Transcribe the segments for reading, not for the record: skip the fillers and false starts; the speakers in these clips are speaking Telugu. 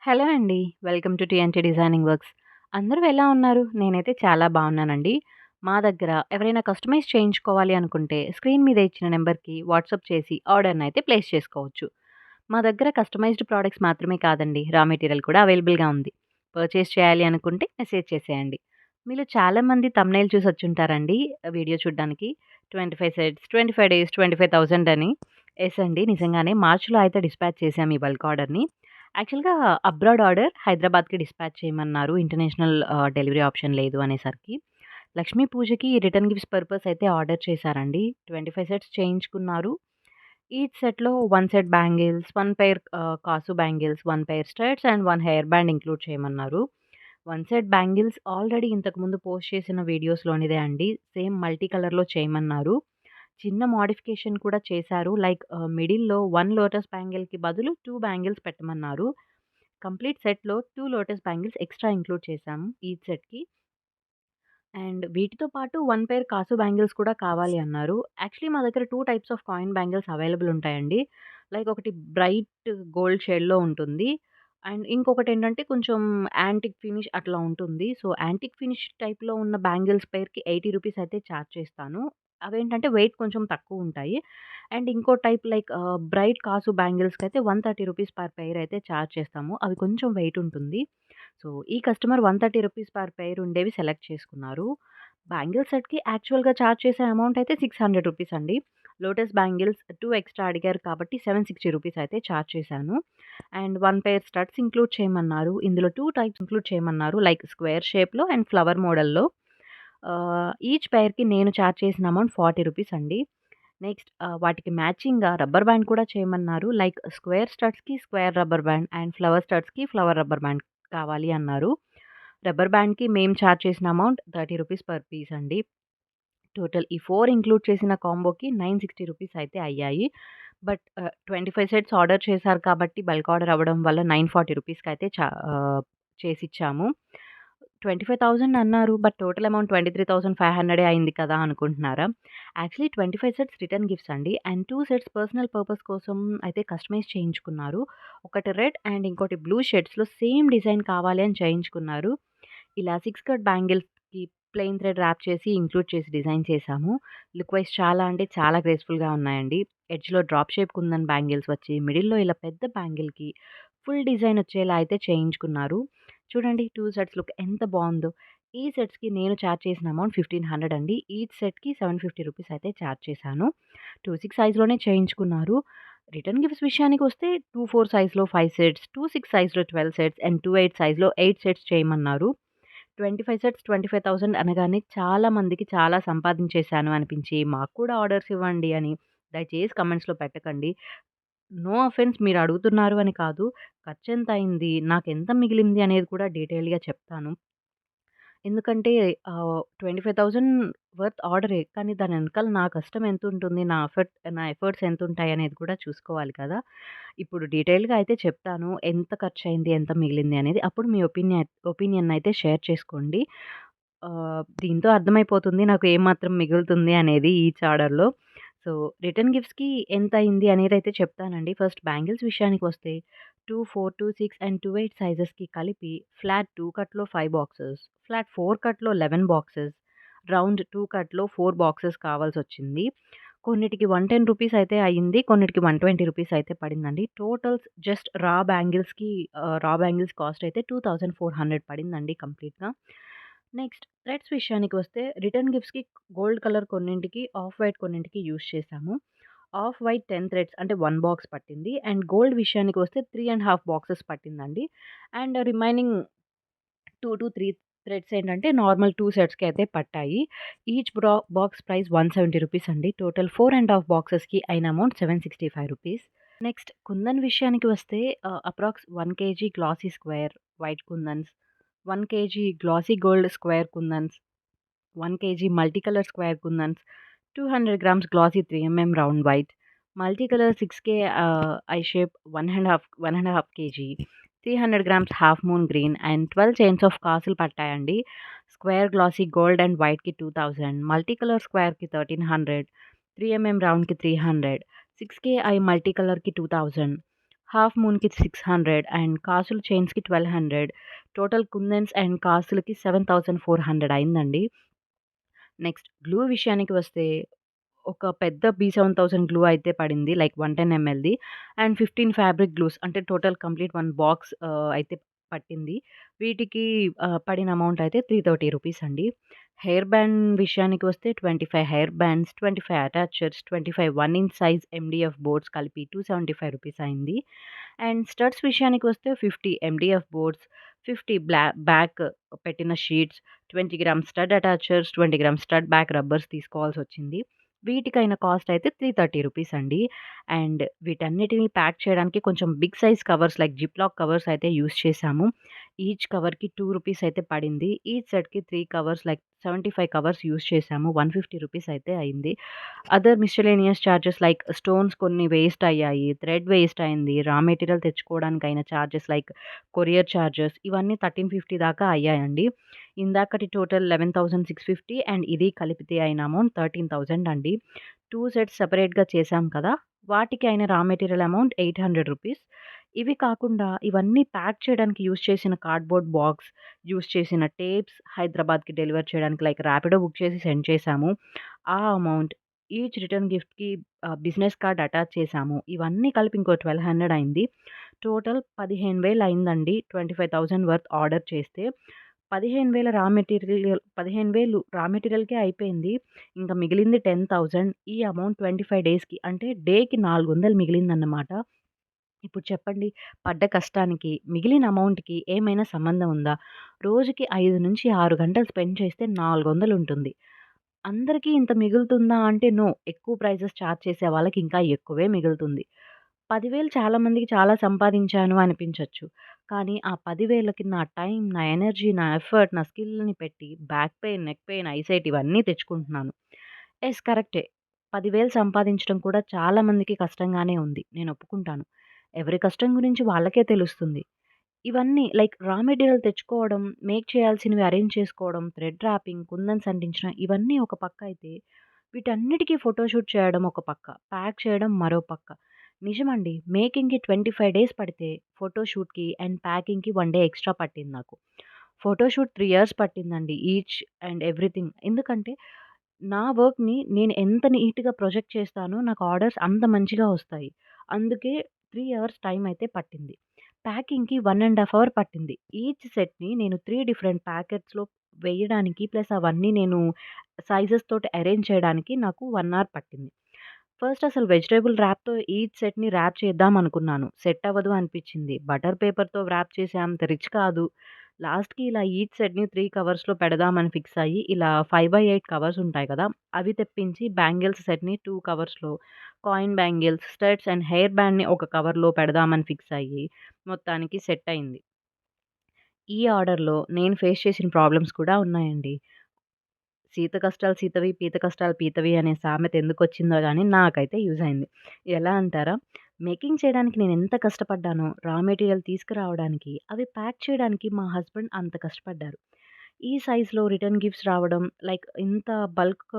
హలో అండి. Welcome to TNT designing works. అందరూ ఎలా ఉన్నారు? నేనైతే చాలా బాగున్నానండి. మా దగ్గర ఎవరైనా కస్టమైజ్ చేయించుకోవాలి అనుకుంటే స్క్రీన్ మీద ఇచ్చిన నంబర్‌కి వాట్సాప్ చేసి ఆర్డర్‌నైతే ప్లేస్ చేసుకోవచ్చు. మా దగ్గర కస్టమైజ్డ్ ప్రొడక్ట్స్ మాత్రమే కాదండి. రా మెటీరియల్ కూడా అవైలబుల్‌గా ఉంది. పర్చేస్ చేయాలి అనుకుంటే మెసేజ్ చేసేయండి. మీలో చాలామంది థంబ్‌నెయిల్ చూసొచ్చుంటారండి వీడియో చూడ్డానికి. 25 సెట్స్, 25 డేస్, 25,000 అని. యెస్ అండి. నిజంగానే మార్చ్‌లో అయితే డిస్పాచ్ చేశాం ఈ బల్క్ ఆర్డర్‌ని. యాక్చువల్‌గా అబ్రాడ్ ఆర్డర్ హైదరాబాద్‌కి డిస్పాచ్ చేయమన్నారు. ఇంటర్నేషనల్ డెలివరీ ఆప్షన్ లేదు అనేసరికి. లక్ష్మీ పూజకి రిటర్న్ గిఫ్ట్స్ పర్పస్ అయితే ఆర్డర్ చేశారండి. 25 సెట్స్ చేయించుకున్నారు. ఈచ్ సెట్‌లో 1 సెట్ బ్యాంగిల్స్, 1 పెయిర్ కాసు bangles, 1 pair studs and 1 hair band include చేయమన్నారు. 1 సెట్ బ్యాంగిల్స్ ఆల్రెడీ ఇంతకుముందు పోస్ట్ చేసిన వీడియోస్‌లోనిదే అండి. సేమ్ మల్టీ కలర్‌లో చేయమన్నారు. చిన్న మోడిఫికేషన్ కూడా చేశారు. లైక్ మిడిల్‌లో 1 లోటస్ బ్యాంగిల్‌కి బదులు 2 బ్యాంగిల్స్ పెట్టమన్నారు. కంప్లీట్ సెట్‌లో 2 లోటస్ బ్యాంగిల్స్ ఎక్స్‌ట్రా ఇంక్లూడ్ చేశాము ఈచ్ సెట్‌కి. అండ్ వీటితో పాటు 1 పెయిర్ కాసు బ్యాంగిల్స్ కూడా కావాలి అన్నారు. యాక్చువల్లీ మా దగ్గర 2 types of coin bangles available ఉంటాయండి. లైక్ ఒకటి బ్రైట్ గోల్డ్ షేడ్‌లో ఉంటుంది. అండ్ ఇంకొకటేంటంటే కొంచెం యాంటిక్ ఫినిష్ అట్లా ఉంటుంది. సో, యాంటిక్ ఫినిష్ టైప్‌లో ఉన్న బ్యాంగిల్స్ పెయిర్‌కి రూ. 80 అయితే చార్జ్ చేస్తాను. అవేంటంటే వెయిట్ కొంచెం తక్కువుంటాయి. అండ్ ఇంకో టైప్ లైక్ బ్రైట్ కాసు బ్యాంగిల్స్‌కైతే రూ. 130 పర్ పెయిర్ అయితే చార్జ్ చేస్తాము. అవి కొంచెం వెయిట్ ఉంటుంది. సో, ఈ కస్టమర్ రూ. 130 పర్ పెయిర్ ఉండేవి సెలెక్ట్ చేసుకున్నారు. బ్యాంగిల్ సెట్‌కి యాక్చువల్‌గా చార్జ్ చేసే అమౌంట్ అయితే రూ. 600 అండి. లోటస్ బ్యాంగిల్స్ 2 ఎక్స్‌ట్రా అడిగారు కాబట్టి రూ. 760 అయితే చార్జ్ చేశాను. అండ్ 1 పెయిర్ స్టడ్స్ ఇంక్లూడ్ చేయమన్నారు. ఇందులో 2 టైప్స్ ఇంక్లూడ్ చేయమన్నారు. లైక్ స్క్వేర్ షేప్‌లో అండ్ ఫ్లవర్ మోడల్‌లో. ఈచ్ పెయిర్‌కి నేను చార్జ్ చేసిన అమౌంట్ రూ. 40 అండి. నెక్స్ట్ వాటికి మ్యాచింగ్‌గా రబ్బర్ బ్యాండ్ కూడా చేయమన్నారు. లైక్ స్క్వేర్ స్టడ్స్‌కి square rubber band and flower స్టడ్స్‌కి ఫ్లవర్ రబ్బర్ బ్యాండ్ కావాలి అన్నారు. రబ్బర్ బ్యాండ్‌కి మేము చార్జ్ చేసిన అమౌంట్ రూ. 30 పర్ పీస్ అండి. టోటల్ ఈ 4 ఇంక్లూడ్ చేసిన కాంబోకి రూ. 960 అయితే అయ్యాయి. బట్ 25 సెట్స్ ఆర్డర్ చేశారు కాబట్టి బల్క్ ఆర్డర్ అవ్వడం వల్ల రూ. 940కి అయితే చేసిచ్చాము. 25,000 అన్నారు. బట్ టోటల్ అమౌంట్ 23,500 అయింది కదా అనుకుంటున్నారా? యాక్చువల్లీ 25 సెట్స్ రిటర్న్ గిఫ్ట్స్ అండి. అండ్ 2 సెట్స్ పర్సనల్ పర్పస్ కోసం అయితే కస్టమైజ్ చేయించుకున్నారు. ఒకటి రెడ్ అండ్ ఇంకోటి బ్లూ షేడ్స్‌లో సేమ్ డిజైన్ కావాలి అని చేయించుకున్నారు. ఇలా 6 కట్ బ్యాంగిల్స్‌కి ప్లెయిన్ థ్రెడ్ ర్యాప్ చేసి ఇంక్లూడ్ చేసి డిజైన్ చేశాము. లుక్ వైస్ చాలా అంటే చాలా గ్రేస్‌ఫుల్‌గా ఉన్నాయండి. ఎడ్జ్‌లో డ్రాప్ షేప్ కుందన్ బ్యాంగిల్స్ వచ్చి మిడిల్‌లో ఇలా పెద్ద బ్యాంగిల్‌కి ఫుల్ డిజైన్ వచ్చేలా అయితే చేయించుకున్నారు. చూడండి 2 సెట్స్ లుక్ ఎంత బావుందో. ఈ సెట్స్‌కి నేను చార్జ్ చేసిన అమౌంట్ 1500 అండి. ఈచ్ సెట్‌కి రూ. 750 అయితే చార్జ్ చేశాను. 26 సైజ్‌లోనే చేయించుకున్నారు. రిటర్న్ గిఫ్ట్స్ విషయానికొస్తే 24 సైజ్‌లో 5 సెట్స్, 26 సైజ్‌లో 12 సెట్స్ అండ్ 28 సైజ్‌లో 8 సెట్స్ చేయమన్నారు. 25 సెట్స్ 25,000 అనగానే చాలా మందికి చాలా సంపాదించేశాను అనిపించి, మాకు కూడా ఆర్డర్స్ ఇవ్వండి అని దయచేసి కామెంట్స్‌లో పెట్టకండి. నో అఫెన్స్ మీరు అడుగుతున్నారు అని కాదు. ఖర్చెంతయింది, నాకెంత మిగిలింది అనేది కూడా డీటెయిల్‌గా చెప్తాను. ఎందుకంటే 25,000 వర్త్ ఆర్డరే. కానీ దాని వెనకాల నా కష్టం ఎంతుంటుంది, నా ఎఫర్ట్స్ ఎంతుంటాయనేది కూడా చూసుకోవాలి కదా! ఇప్పుడు డీటెయిల్‌గా అయితే చెప్తాను. ఎంత ఖర్చయింది, ఎంత మిగిలింది అనేది. అప్పుడు మీ ఒపీనియన్ అయితే షేర్ చేసుకోండి. దీంతో అర్థమైపోతుంది నాకు ఏమాత్రం మిగులుతుంది అనేది ఈచ్ ఆర్డర్‌లో. సో, రిటర్న్ గిఫ్ట్స్‌కి ఎంతయింది అనేదైతే చెప్తానండి. ఫస్ట్ బ్యాంగిల్స్ విషయానికొస్తే 2, 4, 2, 6 అండ్ 2, 8 సైజెస్‌కి కలిపి ఫ్లాట్ 2 కట్‌లో 5 బాక్సెస్, ఫ్లాట్ 4 కట్‌లో 11 బాక్సెస్, రౌండ్ 2 కట్‌లో 4 బాక్సెస్ కావాల్సొచ్చింది. కొన్నిటికి రూ. 110 అయితే అయింది. కొన్నిటికి రూ. 120 అయితే పడిందండి. టోటల్స్ జస్ట్ రా బ్యాంగిల్స్ కాస్ట్ అయితే 2400 పడిందండి కంప్లీట్‌గా. నెక్స్ట్ థ్రెడ్స్ విషయానికి వస్తే రిటర్న్ గిఫ్ట్స్‌కి గోల్డ్ కలర్ కొన్నింటికి, ఆఫ్ వైట్ కొన్నింటికి యూజ్ చేశాము. ఆఫ్ వైట్ 10 థ్రెడ్స్ అంటే 1 బాక్స్ పట్టింది. అండ్ గోల్డ్ విషయానికి వస్తే 3 ½ బాక్సెస్ పట్టిందండి. అండ్ రిమైనింగ్ 2-3 థ్రెడ్స్ ఏంటంటే నార్మల్ 2 సెట్స్‌కి అయితే పట్టాయి. ఈచ్ బాక్స్ ప్రైస్ రూ. 170 అండి. టోటల్ 4 ½ బాక్సెస్‌కి అయిన అమౌంట్ రూ. 765. నెక్స్ట్ కుందన్ విషయానికి వస్తే approx 1 KG glossy square white kundans, 1 KG glossy gold square kundans, 1 KG multi colour square kundans, 200 grams glossy 3 round white, multi colour 6K eye shape 1 ½ KG, 300 grams half moon green and 12 chains of కాసులు పట్టాయండి. స్క్వేర్ గ్లాసీ గోల్డ్ అండ్ వైట్‌కి 2000, మల్టీ కలర్ స్క్వేర్‌కి 1300, 3 రౌండ్‌కి 300, 6K ఐ మల్టీ కలర్‌కి 2000, హాఫ్ మూన్‌కి 600 అండ్ కాసులు చైన్స్‌కి 1200 టోటల్ కుందన్స్ అండ్ కాసులకి 7400 అయిందండి. నెక్స్ట్ గ్లూ విషయానికి వస్తే ఒక పెద్ద B7000 గ్లూ అయితే పడింది. Like 110 MLD and 15 fabric glues అంటే టోటల్ కంప్లీట్ 1 బాక్స్ అయితే పట్టింది. వీటికి పడిన అమౌంట్ అయితే రూ. 330 అండి. హెయిర్ బ్యాండ్ విషయానికి వస్తే 25 hair bands, 25 attachers, 25 1 inch size MDF boards కలిపి రూ. 275 అయింది. అండ్ స్టడ్స్ విషయానికి వస్తే 50 ఎండీఎఫ్ బోర్డ్స్, 50 బ్యాక్ పెట్టిన sheets, 20 grams stud attachers, 20 grams stud back rubbers తీసుకోవాల్సొచ్చింది. వీటికైన కాస్ట్ అయితే రూ. 330 అండి. అండ్ వీటన్నిటిని ప్యాక్ చేయడానికి కొంచెం big size covers like ziplock covers అయితే యూజ్ చేశాము. ఈచ్ కవర్‌కి రూ. 2 అయితే పడింది. ఈచ్ సెట్‌కి 3 కవర్స్ లైక్ 75 కవర్స్ యూజ్ చేశాము. రూ. 150 అయితే అయింది. Other miscellaneous charges like stones కొన్ని వేస్ట్ అయ్యాయి. థ్రెడ్ వేస్ట్ అయింది. రా మెటీరియల్ తెచ్చుకోవడానికైన చార్జెస్ లైక్ కొరియర్ చార్జెస్ ఇవన్నీ 1350 దాకా అయ్యాయండి. ఇందాకటి టోటల్ 11,650 అండ్ ఇది కలిపితే అయిన అమౌంట్ 13,000 అండి. 2 సెట్స్ సెపరేట్‌గా చేశాం కదా! వాటికి అయిన రా మెటీరియల్ అమౌంట్ రూ. 800. ఇవి కాకుండా ఇవన్నీ ప్యాక్ చేయడానికి యూజ్ చేసిన కార్డ్‌బోర్డ్ బాక్స్, యూజ్ చేసిన టేప్స్ హైదరాబాద్‌కి డెలివర్ చేయడానికి లైక్ ర్యాపిడో బుక్ చేసి సెండ్ చేశాము. ఆ అమౌంట్ ఈచ్ రిటర్న్ గిఫ్ట్‌కి బిజినెస్ కార్డ్ అటాచ్ చేశాము. ఇవన్నీ కలిపి ఇంకో 1200 అయింది. టోటల్ 15,000 అయిందండి. 25,000 వర్త్ ఆర్డర్ చేస్తే. 15,000 రా మెటీరియల్‌కే అయిపోయింది. ఇంక మిగిలింది 10,000 ఈ అమౌంట్ 25 డేస్‌కి అంటే డేకి 400 మిగిలిందన్నమాట. ఇప్పుడు చెప్పండి పడ్డ కష్టానికి, మిగిలిన అమౌంట్‌కి ఏమైనా సంబంధం ఉందా? రోజుకి 5-6 గంటలు స్పెండ్ చేస్తే 400 ఉంటుంది. అందరికీ ఇంత మిగులుతుందా అంటే నో. ఎక్కువ ప్రైజెస్ చార్జ్ చేసే వాళ్ళకి ఇంకా ఎక్కువే మిగులుతుంది. 10,000 చాలా మందికి చాలా సంపాదించాను అనిపించొచ్చు. కానీ ఆ 10,000కి నా టైం, నా ఎనర్జీ, నా ఎఫర్ట్, నా స్కిల్‌ని పెట్టి back pain, neck pain, eyesight ఇవన్నీ తెచ్చుకుంటున్నాను. యెస్ కరెక్టే. 10,000 సంపాదించడం కూడా చాలా మందికి కష్టంగానే ఉంది. నేను ఒప్పుకుంటాను. ఎవరి కష్టం గురించి వాళ్ళకే తెలుస్తుంది. ఇవన్నీ లైక్ రా మెటీరియల్ తెచ్చుకోవడం, మేక్ చేయాల్సినవి అరేంజ్ చేసుకోవడం, థ్రెడ్ ర్యాపింగ్, కుందన్స్ అంటించడం ఇవన్నీ ఒక పక్క అయితే, వీటన్నిటికి ఫోటోషూట్ చేయడం ఒక పక్క, ప్యాక్ చేయడం మరో పక్క. నిజమండి. మేకింగ్‌కి 25 డేస్ పడితే, ఫోటోషూట్‌కి అండ్ ప్యాకింగ్‌కి 1 డే ఎక్స్‌ట్రా పట్టింది నాకు. ఫోటోషూట్ 3 ఇయర్స్ పట్టిందండి. Each and everything. ఎందుకంటే, నా వర్క్‌ని నేను ఎంత నీట్‌గా ప్రొజెక్ట్ చేస్తానో, నాకు ఆర్డర్స్ అంత మంచిగా వస్తాయి. అందుకే 3 అవర్స్ టైమ్ అయితే పట్టింది. ప్యాకింగ్‌కి 1 ½ అవర్ పట్టింది. ఈచ్ సెట్‌ని నేను 3 డిఫరెంట్ ప్యాకెట్స్‌లో వేయడానికి ప్లస్ అవన్నీ నేను సైజెస్ తోటి అరేంజ్ చేయడానికి నాకు 1 అవర్ పట్టింది. ఫస్ట్ అసలు వెజిటబుల్ ర్యాప్‌తో ఈచ్ సెట్‌ని ర్యాప్ చేద్దాం అనుకున్నాను. సెట్ అవ్వదు అనిపిచ్చింది. బటర్ పేపర్‌తో ర్యాప్ చేసే అంత రిచ్ కాదు. లాస్ట్‌కి ఇలా ఈచ్ సెట్‌ని 3 కవర్స్‌లో పెడదామని ఫిక్స్ అయ్యి, ఇలా 5/8 కవర్స్ ఉంటాయి కదా! అవి తెప్పించి బ్యాంగిల్స్ సెట్‌ని 2 కవర్స్‌లో, coin bangles, studs and hair బ్యాండ్‌ని ఒక కవర్‌లో పెడదామని ఫిక్స్ అయ్యి, మొత్తానికి సెట్ అయింది. ఈ ఆర్డర్‌లో నేను ఫేస్ చేసిన ప్రాబ్లమ్స్ కూడా ఉన్నాయండి. సీత కష్టాలు సీతవి, పీత కష్టాలు పీతవి అనే సామెత ఎందుకొచ్చిందో గానీ నాకైతే యూజ్ అయింది. ఎలా అంటారా? మేకింగ్ చేయడానికి నేనెంత కష్టపడ్డానో, రా మెటీరియల్ తీసుకురావడానికి, అవి ప్యాక్ చేయడానికి మా హస్బెండ్ అంత కష్టపడ్డారు. ఈ సైజ్‌లో రిటర్న్ గిఫ్ట్స్ రావడం, లైక్ ఇంత బల్క్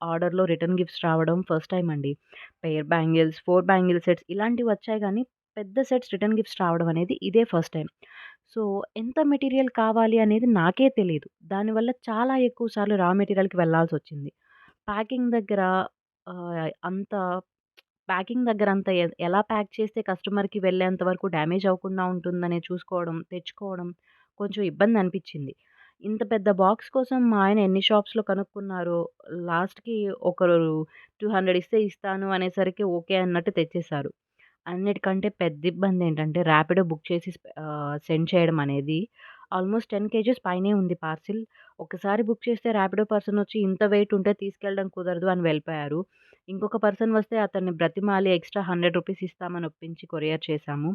ఆర్డర్‌లో రిటర్న్ గిఫ్ట్స్ రావడం ఫస్ట్ టైమ్ అండి. పెయిర్ బ్యాంగిల్స్, 4 బ్యాంగిల్ సెట్స్ ఇలాంటివొచ్చాయి గానీ, పెద్ద సెట్స్ రిటర్న్ గిఫ్ట్స్ రావడం అనేది ఇదే ఫస్ట్ టైమ్. సో, ఎంత మెటీరియల్ కావాలి అనేది నాకే తెలీదు. దానివల్ల చాలా ఎక్కువ సార్లు రా మెటీరియల్‌కి వెళ్ళాల్సొచ్చింది. ప్యాకింగ్ దగ్గర అంత ప్యాకింగ్ దగ్గర అంత ఎలా ప్యాక్ చేస్తే కస్టమర్‌కి వెళ్ళేంత వరకు డ్యామేజ్ అవ్వకుండా ఉంటుందని చూసుకోవడం, తెచ్చుకోవడం కొంచెం ఇబ్బందనిపిచ్చింది. ఇంత పెద్ద బాక్స్ కోసం మా ఆయన ఎన్ని షాప్స్‌లో కనుక్కున్నారో లాస్ట్‌కి ఒకరు 200 ఇస్తే ఇస్తాను అనేసరికి ఓకే అన్నట్టు తెచ్చేసారు. అన్నిటికంటే పెద్ద ఇబ్బందేంటంటే ర్యాపిడో బుక్ చేసి సెండ్ చేయడం అనేది. ఆల్‌మోస్ట్ 10 కేజెస్ పైనే ఉంది పార్సిల్. ఒకసారి బుక్ చేస్తే ర్యాపిడో పర్సనొచ్చి ఇంత వెయిట్ ఉంటే తీసుకెళ్ళడం కుదరదు అని వెళ్ళిపోయారు. ఇంకొక పర్సన్ వస్తే అతన్ని బ్రతిమాలి ఎక్స్‌ట్రా రూ. 100 ఇస్తామని ఒప్పించి కొరియర్ చేశాము.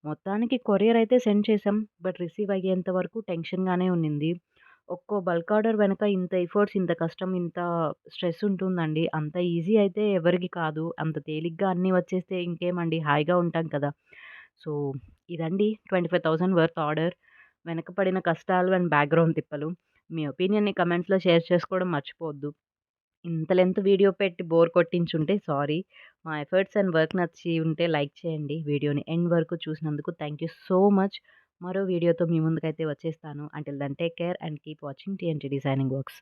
మొత్తానికి కొరియర్ అయితే సెండ్ చేశాం. బట్ రిసీవ్ అయ్యేంత వరకు టెన్షన్‌గానే ఉన్నింది. ఒక్కో బల్క్ ఆర్డర్ వెనక ఇంత ఎఫర్ట్స్, ఇంత కష్టం, ఇంత స్ట్రెస్ ఉంటుందండి. అంత ఈజీ అయితే ఎవరికీ కాదు. అంత తేలిగ్గా అన్నీ వచ్చేస్తే ఇంకేమండి హాయిగా ఉంటాం కదా! సో, ఇదండి 25,000 వర్త్ ఆర్డర్. వెనక పడిన కష్టాలు అండ్ బ్యాక్‌గ్రౌండ్ తిప్పలు. మీ ఒపీనియన్‌ని కమెంట్స్‌లో షేర్ చేసుకోవడం మర్చిపోవద్దు. ఇంత లెంత్ వీడియో పెట్టి బోర్ కొట్టించుంటే సారీ. మా ఎఫర్ట్స్ అండ్ వర్క్ నచ్చి ఉంటే లైక్ చేయండి. వీడియోని ఎండ్ వరకు చూసినందుకు థ్యాంక్ యూ సో మచ్. మరో వీడియోతో మీ ముందుకైతే వచ్చేస్తాను. Until then take care and keep watching TNT designing works.